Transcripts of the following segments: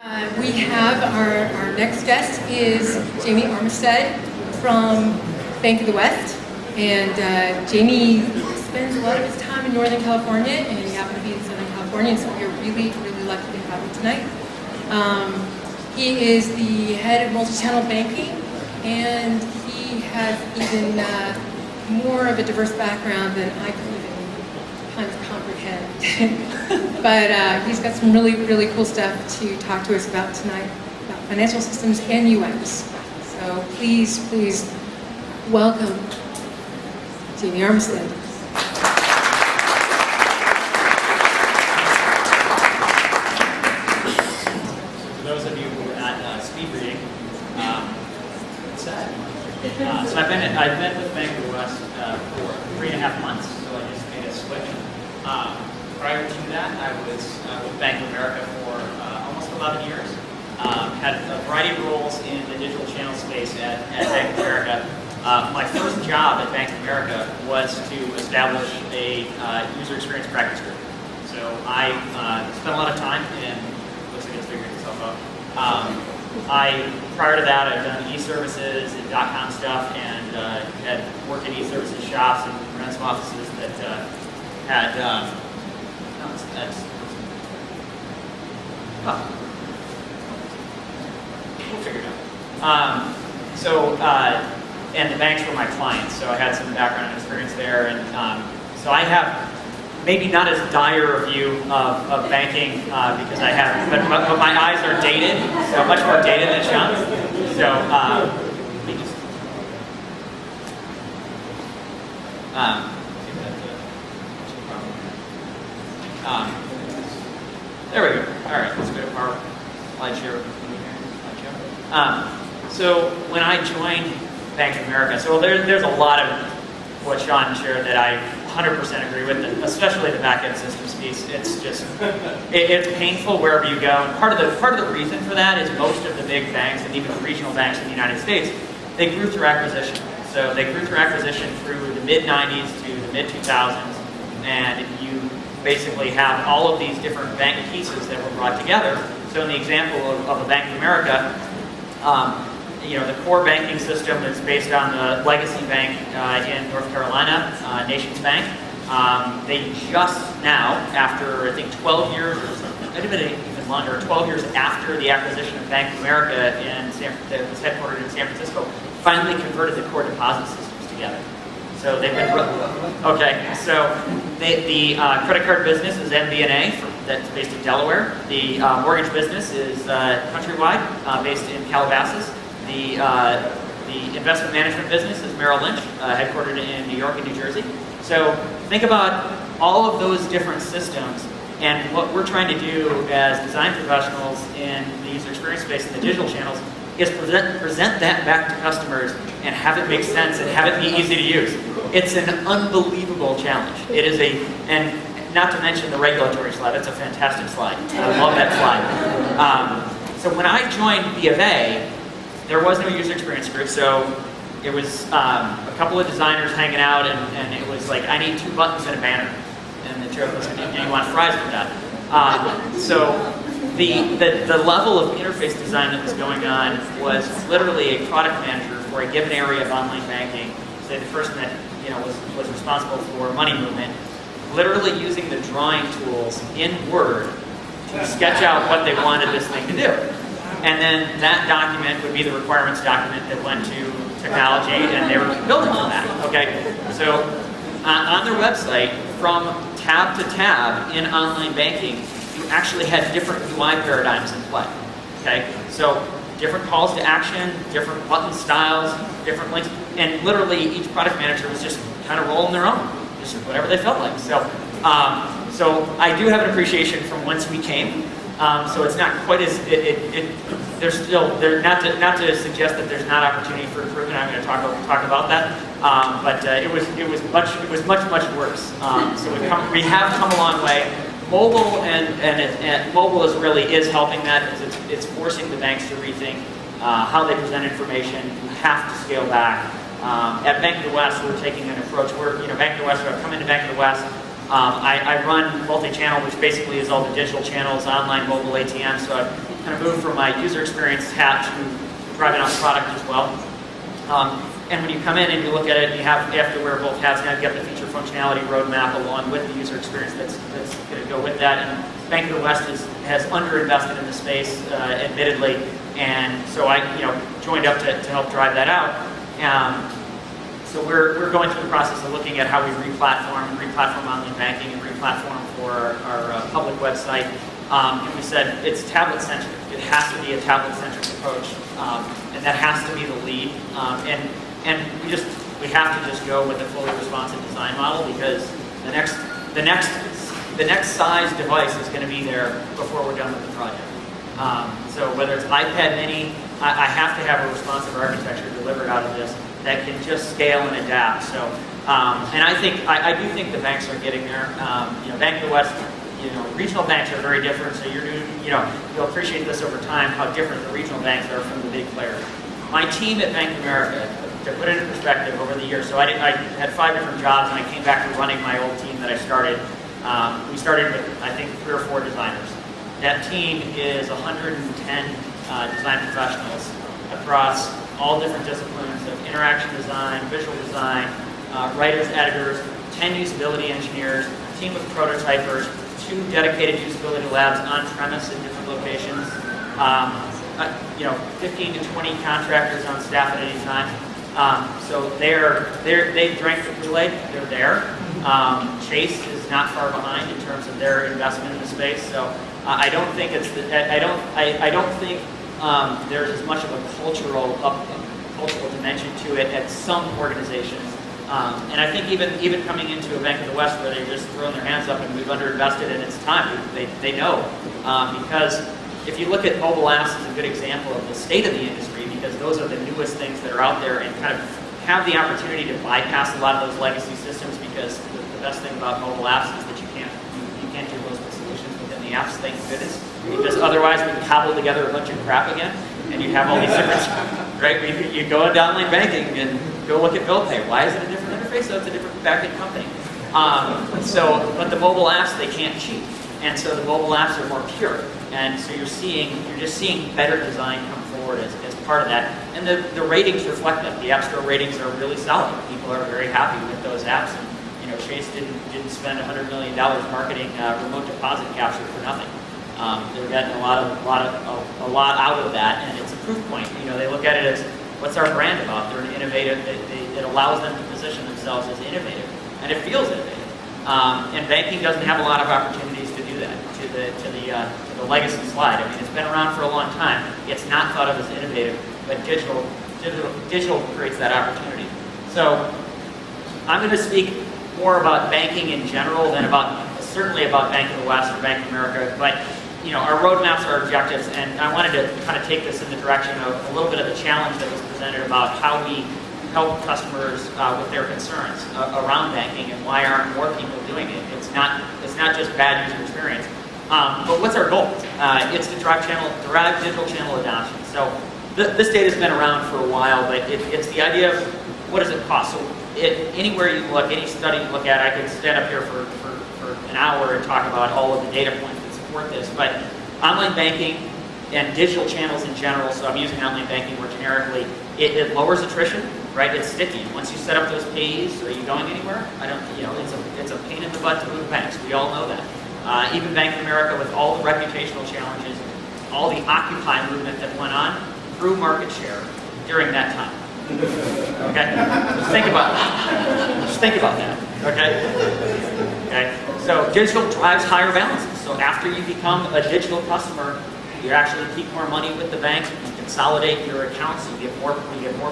We have our next guest is Jamie Armistead from Bank of the West, and Jamie spends a lot of his time in Northern California, and he happened to be in Southern California, so we're really lucky to have him tonight. He is the head of multi-channel banking, and he has even more of a diverse background than I could even kind of comprehend. But he's got some really cool stuff to talk to us about tonight, about financial systems and UX. So please welcome Jamie Armistead. For those of you who are at speed reading, what's that? So I've been with Bank of the West for 3.5 months, so I just made a switch. Prior to that, I was with Bank of America for almost 11 years. Had a variety of roles in the digital channel space at Bank of America. My first job at Bank of America was to establish a user experience practice group. So I spent a lot of time in, looks like it's figuring itself out. Prior to that, I've done eServices and .com stuff, and had worked in eServices shops and ran some offices that had. We'll figure it out. And the banks were my clients, so I had some background and experience there, and so I have maybe not as dire a view of banking because I have, but my eyes are dated, so much more dated than Sean's. So let me just. There we go. All right, let's go to our slideshow. So when I joined Bank of America, so there's a lot of what Sean shared that I 100% agree with, especially the back-end systems piece. It's just, it's painful wherever you go. And part of the reason for that is most of the big banks and even the regional banks in the United States, they grew through acquisition. So they grew through acquisition through the mid-90s to the mid-2000s, and you basically have all of these different bank pieces that were brought together. So in the example of a Bank of America, the core banking system is based on the legacy bank in North Carolina, Nations Bank. They just now, after I think 12 years, or something, it might have been even longer, 12 years after the acquisition of Bank of America that was headquartered in San Francisco, finally converted the core deposit systems together. So they've been okay. So the credit card business is MBNA, that's based in Delaware. The mortgage business is Countrywide, based in Calabasas. The investment management business is Merrill Lynch, headquartered in New York and New Jersey. So think about all of those different systems, and what we're trying to do as design professionals in the user experience space and the digital channels is present that back to customers and have it make sense and have it be easy to use. It's an unbelievable challenge. It is and not to mention the regulatory slide. That's a fantastic slide. I love that slide. So when I joined B of A, there was no user experience group, so it was a couple of designers hanging out, and it was like, I need 2 buttons and a banner. And the joke was, do you want fries with that? So the level of interface design that was going on was literally a product manager for a given area of online banking, say the person that was responsible for money movement, literally using the drawing tools in Word to sketch out what they wanted this thing to do. And then that document would be the requirements document that went to technology, and they were building from that. Okay, so on their website, from tab to tab in online banking, you actually had different UI paradigms in play. Okay, so different calls to action, different button styles, different links, and literally each product manager was just kind of rolling their own, just whatever they felt like. So, so I do have an appreciation from whence we came. So it's not quite as there's still not to suggest that there's not opportunity for improvement. I'm going to talk about that, but it was much worse. So we have come a long way. Mobile and mobile is helping that because it's forcing the banks to rethink how they present information. You have to scale back. At Bank of the West, we're taking an approach. Bank of the West. I've come into Bank of the West. I run multi-channel, which basically is all the digital channels, online, mobile, ATM. So kind of moved from my user experience hat to driving out product as well. And when you come in and you look at it, you have to wear both hats. Now you've got the feature functionality roadmap along with the user experience that's going to go with that. And Bank of the West has underinvested in the space, admittedly, and so I joined up to help drive that out. So we're going through the process of looking at how we re-platform online banking and re-platform for our public website. And we said it's tablet-centric. It has to be a tablet-centric approach, and that has to be the lead. And we have to just go with a fully responsive design model, because the next size device is going to be there before we're done with the project. So whether it's iPad mini, I have to have a responsive architecture delivered out of this that can just scale and adapt. So, and I do think the banks are getting there. Bank of the West, regional banks are very different. So you'll appreciate this over time, how different the regional banks are from the big players. My team at Bank of America, to put it in perspective, over the years, so I had 5 different jobs, and I came back to running my old team that I started. We started with, I think, 3 or 4 designers. That team is 110 design professionals across all different disciplines of interaction design, visual design, writers, editors, 10 usability engineers, a team of prototypers, 2 dedicated usability labs on premise in different locations, 15 to 20 contractors on staff at any time. So they've drank the Kool-Aid. They're there. Chase is not far behind in terms of their investment in the space. So I don't think there's as much of a cultural dimension to it at some organizations. And I think even coming into a Bank of the West where they've just thrown their hands up and we've underinvested and it's time, they know. Because if you look at mobile apps as a good example of the state of the industry, because those are the newest things that are out there, and kind of have the opportunity to bypass a lot of those legacy systems, because the best thing about mobile apps is that you can't do most of the solutions within the apps, thank goodness. Because otherwise we can cobble together a bunch of crap again, and you have all these different, right? You go into online banking and go look at bill pay. Why is it a different interface? So it's a different backend company. But the mobile apps, they can't cheat. And so the mobile apps are more pure. And so you're just seeing better design come forward as part of that. And the ratings reflect that. The App Store ratings are really solid. People are very happy with those apps. And Chase didn't spend $100 million marketing remote deposit capture for nothing. They're getting a lot out of that, and it's a proof point. They look at it as, what's our brand about? They're an innovative. It allows them to position themselves as innovative, and it feels innovative. And banking doesn't have a lot of opportunities to do that. To the legacy slide. I mean, it's been around for a long time. It's not thought of as innovative, but digital creates that opportunity. So I'm going to speak more about banking in general than certainly about Bank of the West or Bank of America, but our roadmaps, our objectives, and I wanted to kind of take this in the direction of a little bit of the challenge that was presented about how we help customers with their concerns around banking, and why aren't more people doing it. It's not just bad user experience. But what's our goal? It's to drive digital channel adoption. So this data has been around for a while, but it's the idea of what does it cost. So anywhere you look, any study you look at, I could stand up here for an hour and talk about all of the data points that support this. But online banking and digital channels in general, so I'm using online banking more generically, it lowers attrition, right? It's sticky. Once you set up those pages, are you going anywhere? It's a pain in the butt to move banks. We all know that. Even Bank of America, with all the reputational challenges, all the Occupy movement that went on, grew market share during that time. Okay? Just think about that. Just think about that. Okay? So digital drives higher balances. So after you become a digital customer, you actually keep more money with the bank, you consolidate your accounts, you get more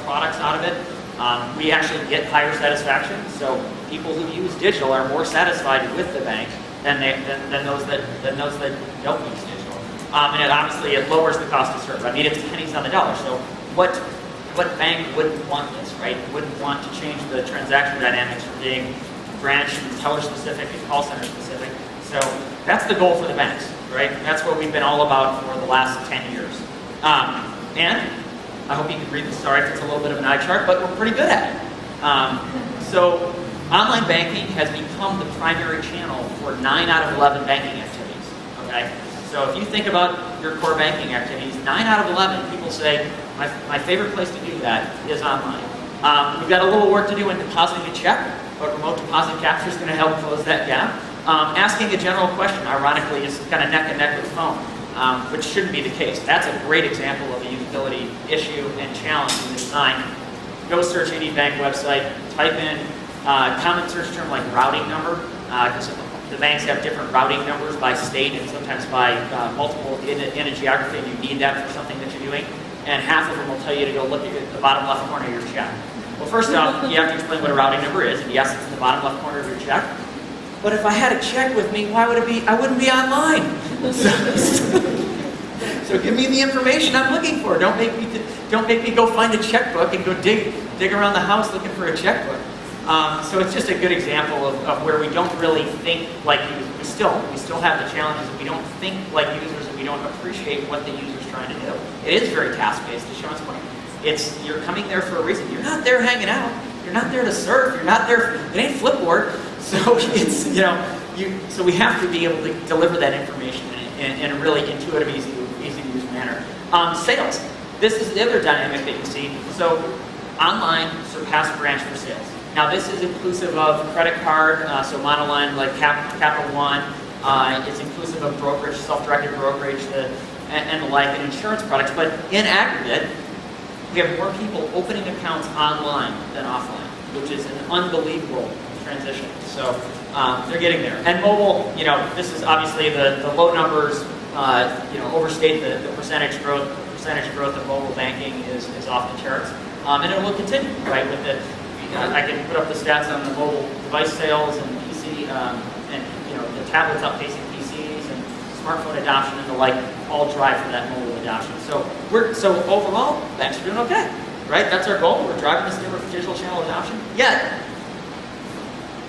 products out of it. We actually get higher satisfaction. So people who use digital are more satisfied with the bank than those that don't use digital. And it lowers the cost to serve. I mean, it's pennies on the dollar. So what bank wouldn't want this, right? Wouldn't want to change the transaction dynamics from being branch and teller specific and call center specific. So that's the goal for the banks, right? That's what we've been all about for the last 10 years. And I hope you can read this. Sorry if it's a little bit of an eye chart, but we're pretty good at it. So online banking has become the primary channel for 9 out of 11 banking activities. Okay, So if you think about your core banking activities, 9 out of 11 people say, my favorite place to do that is online. We've got a little work to do in depositing a check, but remote deposit capture is going to help close that gap. Asking a general question, ironically, is kind of neck and neck with phone, which shouldn't be the case. That's a great example of a usability issue and challenge in design. Go search any bank website, type in common search term like routing number, because the banks have different routing numbers by state and sometimes by multiple in a geography, and you need that for something that you're doing. And half of them will tell you to go look at the bottom left corner of your check. Well, first off, you have to explain what a routing number is, and yes, it's in the bottom left corner of your check. But if I had a check with me, why would it be? I wouldn't be online. So give me the information I'm looking for. Don't make me go find a checkbook and go dig around the house looking for a checkbook. So it's just a good example of where we don't really think like users. We still have the challenges. We don't think like users, and we don't appreciate what the user's trying to do. It is very task-based, to Sean's point. You're coming there for a reason. You're not there hanging out. You're not there to surf. You're not there. It ain't Flipboard. So it's so we have to be able to deliver that information in a really intuitive, easy to use manner. Sales. This is the other dynamic that you see. So online surpassed branch for sales. Now this is inclusive of credit card, so monoline like Capital One. It's inclusive of brokerage, self-directed brokerage, and the like, and insurance products. But in aggregate, we have more people opening accounts online than offline, which is an unbelievable transition. So they're getting there. And mobile, this is obviously the low numbers, overstate the percentage growth. The percentage growth of mobile banking is off the charts, and it will continue, right? I can put up the stats on the mobile device sales and PC, and the tablets outpacing PCs and smartphone adoption and the like all drive for that mobile adoption. So overall, banks are doing okay, right? That's our goal. We're driving this digital channel adoption. Yet,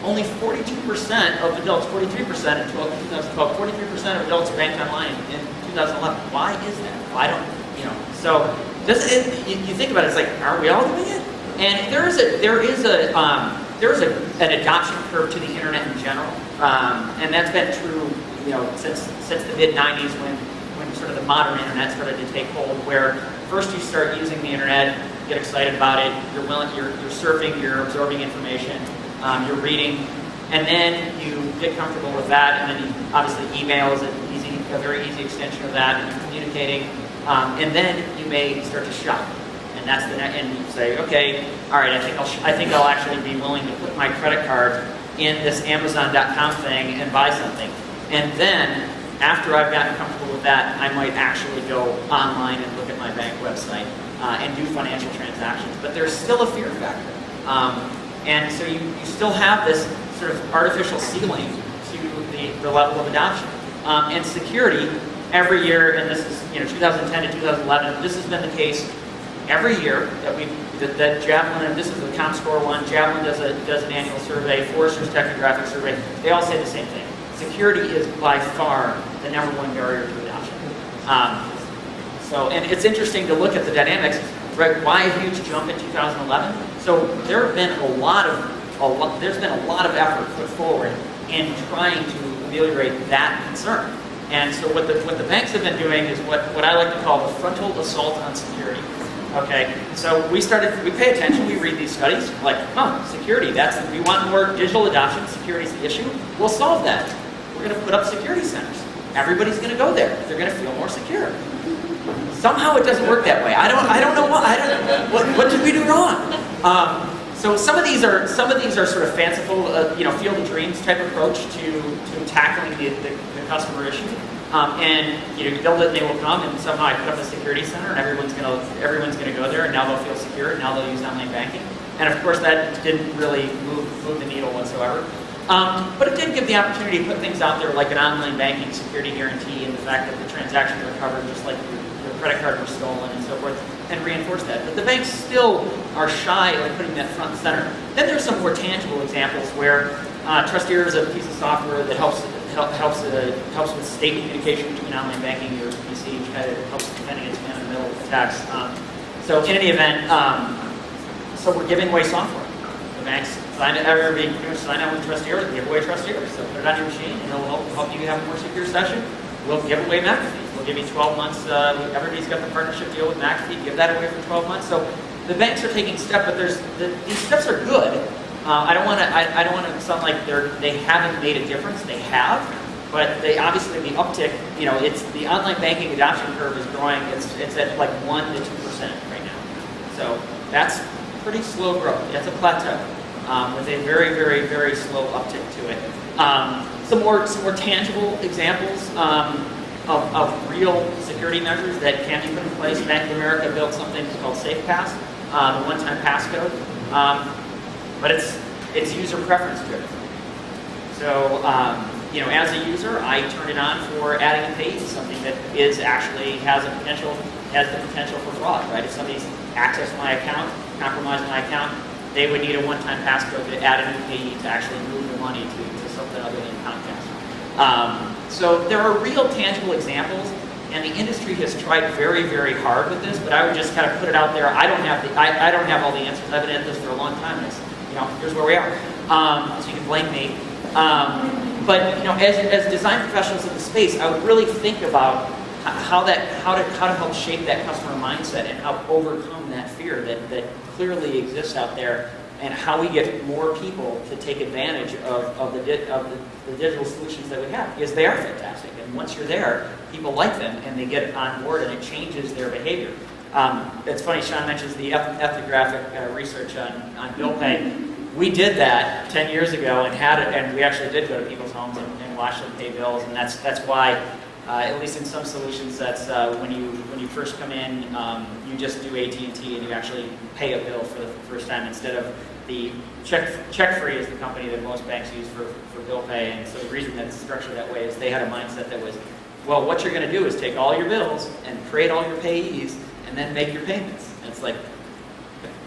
only 42% of adults, 43% in 2012, 43% of adults banked online in 2011. Why is that? Why don't So you think about it, it's like, are we all doing it? And there is an adoption curve to the internet in general, and that's been true, since the mid '90s when sort of the modern internet started to take hold. Where first you start using the internet, get excited about it, you're surfing, you're absorbing information, you're reading, and then you get comfortable with that, and then obviously email is a very easy extension of that, and you're communicating, and then you may start to shop. And you say, okay, all right, I think I'll actually be willing to put my credit card in this Amazon.com thing and buy something. And then, after I've gotten comfortable with that, I might actually go online and look at my bank website and do financial transactions. But there's still a fear factor. And so you still have this sort of artificial ceiling to the level of adoption. And security, every year, and this is 2010 to 2011, this has been the case every year that Javelin, and this is the ComScore one, Javelin does an annual survey, Forrester's Technographic survey, they all say the same thing. Security is by far the #1 barrier to adoption. And it's interesting to look at the dynamics, right? Why a huge jump in 2011? So there have been there's been a lot of effort put forward in trying to ameliorate that concern. And so what the banks have been doing is what I like to call the frontal assault on security. Okay, so we pay attention, we read these studies, like, security, we want more digital adoption, security's the issue. We'll solve that. We're going to put up security centers. Everybody's going to go there. They're going to feel more secure. Somehow it doesn't work that way. I don't know why. What did we do wrong? So some of these are sort of fanciful, field of dreams type approach to tackling the customer issue. They will come, and somehow I put up a security center, and everyone's gonna go there, and now they'll feel secure, and now they'll use online banking. And of course, that didn't really move the needle whatsoever. But it did give the opportunity to put things out there like an online banking security guarantee, and the fact that the transactions are covered just like your credit card was stolen and so forth, and reinforce that. But the banks still are shy of putting that front and center. Then there's some more tangible examples where Trusteer is a piece of software that helps with state communication between online banking and your PC, which kind of helps defending its man-in-the-middle attacks. So in any event, so we're giving away software. The banks sign up with Trusteer, give away Trusteer. So put it on your machine, and it'll help you have a more secure session. we'll give away McAfee. We'll give you 12 months. Everybody's got the partnership deal with McAfee. Give that away for 12 months. So the banks are taking steps, but these steps are good. I don't want to sound like they haven't made a difference. They have, but they obviously the uptick. It's the online banking adoption curve is growing. It's at like 1 to 2% right now. So that's pretty slow growth. That's a plateau with a very, very, very slow uptick to it. Some more tangible examples of real security measures that can be put in place. Bank of America built something called SafePass, the one-time passcode, but it's user preference driven. So as a user, I turn it on for adding a page, something that has the potential for fraud. Right? If somebody's accessed my account, compromised my account, they would need a one-time passcode to add a new payee to actually move the money to something other than Comcast. So there are real tangible examples, and the industry has tried very, very hard with this. But I would just kind of put it out there. I don't have all the answers. I've been at this for a long time. Here's where we are. So you can blame me. But as design professionals in the space, I would really think about how to help shape that customer mindset and how to overcome that fear that clearly exists out there, and how we get more people to take advantage of the digital solutions that we have, because they are fantastic. And once you're there, people like them and they get on board, and it changes their behavior. It's funny, Sean mentions the ethnographic research on bill pay. We did that 10 years ago and we actually did go to people's homes and watch them pay bills, and that's why, at least in some solutions, that's when you first come in, you just do AT&T and you actually pay a bill for the first time instead of the check-free is the company that most banks use for bill pay. And so the reason that it's structured that way is they had a mindset that was, well, what you're going to do is take all your bills and create all your payees and then make your payments. And it's like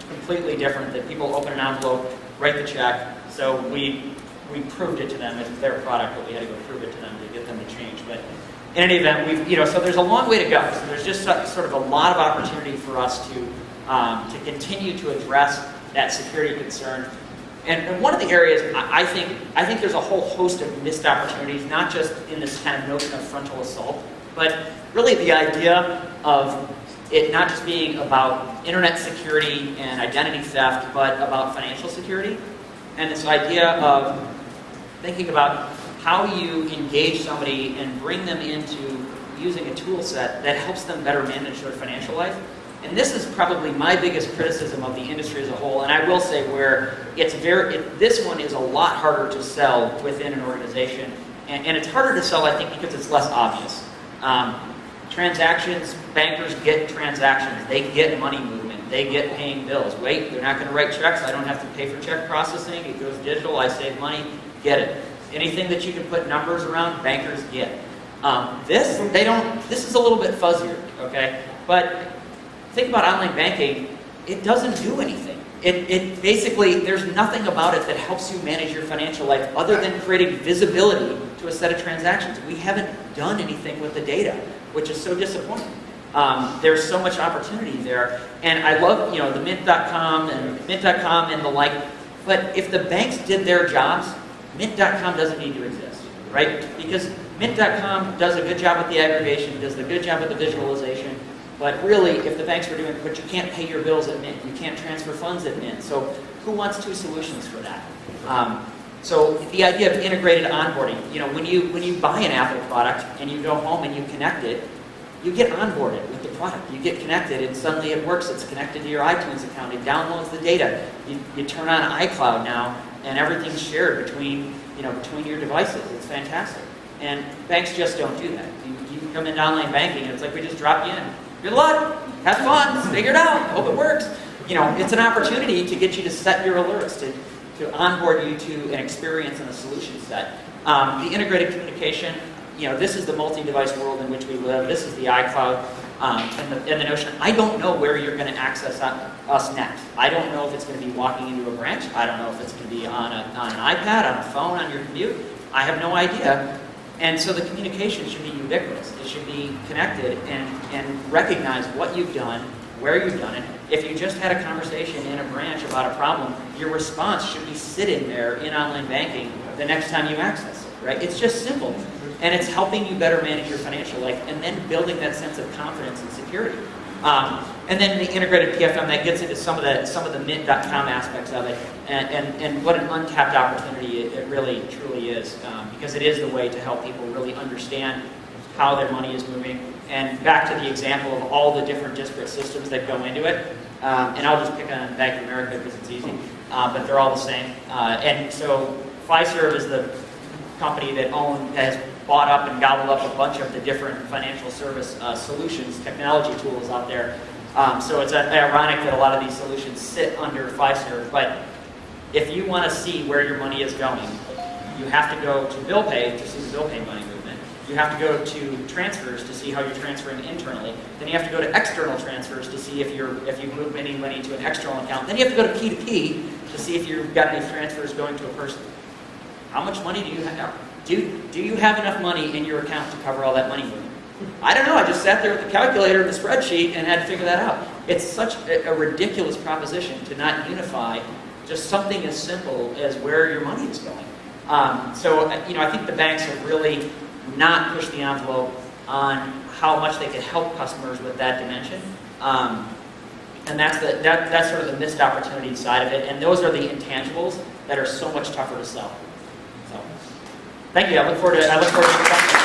completely different that people open an envelope, write the check. So we proved it to them. It's their product, but we had to go prove it to them to get them to change. But in any event, so there's a long way to go. So there's just sort of a lot of opportunity for us to continue to address that security concern. And one of the areas I think there's a whole host of missed opportunities, not just in this kind of notion of frontal assault, but really the idea of it not just being about internet security and identity theft, but about financial security. And this idea of thinking about how you engage somebody and bring them into using a tool set that helps them better manage their financial life. And this is probably my biggest criticism of the industry as a whole, and I will say where this one is a lot harder to sell within an organization. And it's harder to sell, I think, because it's less obvious. Transactions, bankers get transactions. They get money movement. They get paying bills. Wait, they're not going to write checks. I don't have to pay for check processing. It goes digital. I save money. Get it. Anything that you can put numbers around, bankers get. This is a little bit fuzzier, okay? But think about online banking. It doesn't do anything. It basically, there's nothing about it that helps you manage your financial life other than creating visibility to a set of transactions. We haven't done anything with the data, which is so disappointing. There's so much opportunity there. And I love, the Mint.com and the like. But if the banks did their jobs, Mint.com doesn't need to exist, right? Because Mint.com does a good job with the aggregation, does a good job with the visualization. But really, if the banks were doing it, but you can't pay your bills at Mint, you can't transfer funds at Mint. So who wants two solutions for that? So the idea of integrated onboarding, when you buy an Apple product and you go home and you connect it, you get onboarded with the product. You get connected and suddenly it works. It's connected to your iTunes account. It downloads the data. You turn on iCloud now and everything's shared between your devices. It's fantastic. And banks just don't do that. You come into online banking and it's like we just drop you in. Good luck, have fun, figure it out, hope it works. It's an opportunity to get you to set your alerts, to onboard you to an experience and a solution set. The integrated communication, this is the multi-device world in which we live. This is the iCloud and the notion. I don't know where you're going to access us next. I don't know if it's going to be walking into a branch. I don't know if it's going to be on an iPad, on a phone, on your commute. I have no idea. And so the communication should be ubiquitous. It should be connected and recognize what you've done, where you've done it. If you just had a conversation in a branch about a problem, your response should be sitting there in online banking the next time you access it. right? It's just simple. And it's helping you better manage your financial life and then building that sense of confidence and security. And then the integrated PFM, that gets into some of the mint.com aspects of it, and what an untapped opportunity it really truly is, because it is the way to help people really understand how their money is moving. And back to the example of all the different disparate systems that go into it, and I'll just pick on Bank of America because it's easy, but they're all the same. And so Fiserv is the company that has bought up and gobbled up a bunch of the different financial service solutions, technology tools out there. So it's ironic that a lot of these solutions sit under Fiserv, but if you want to see where your money is going, you have to go to bill pay to see the bill pay money movement. You have to go to transfers to see how you're transferring internally. Then you have to go to external transfers to see if you've moved any money to an external account. Then you have to go to P2P to see if you've got any transfers going to a person. How much money do you have? Do you have enough money in your account to cover all that money movement? I don't know. I just sat there with the calculator and the spreadsheet and had to figure that out. It's such a ridiculous proposition to not unify just something as simple as where your money is going. So I think the banks have really not pushed the envelope on how much they can help customers with that dimension. And that's sort of the missed opportunity side of it. And those are the intangibles that are so much tougher to sell. So, thank you. I look forward to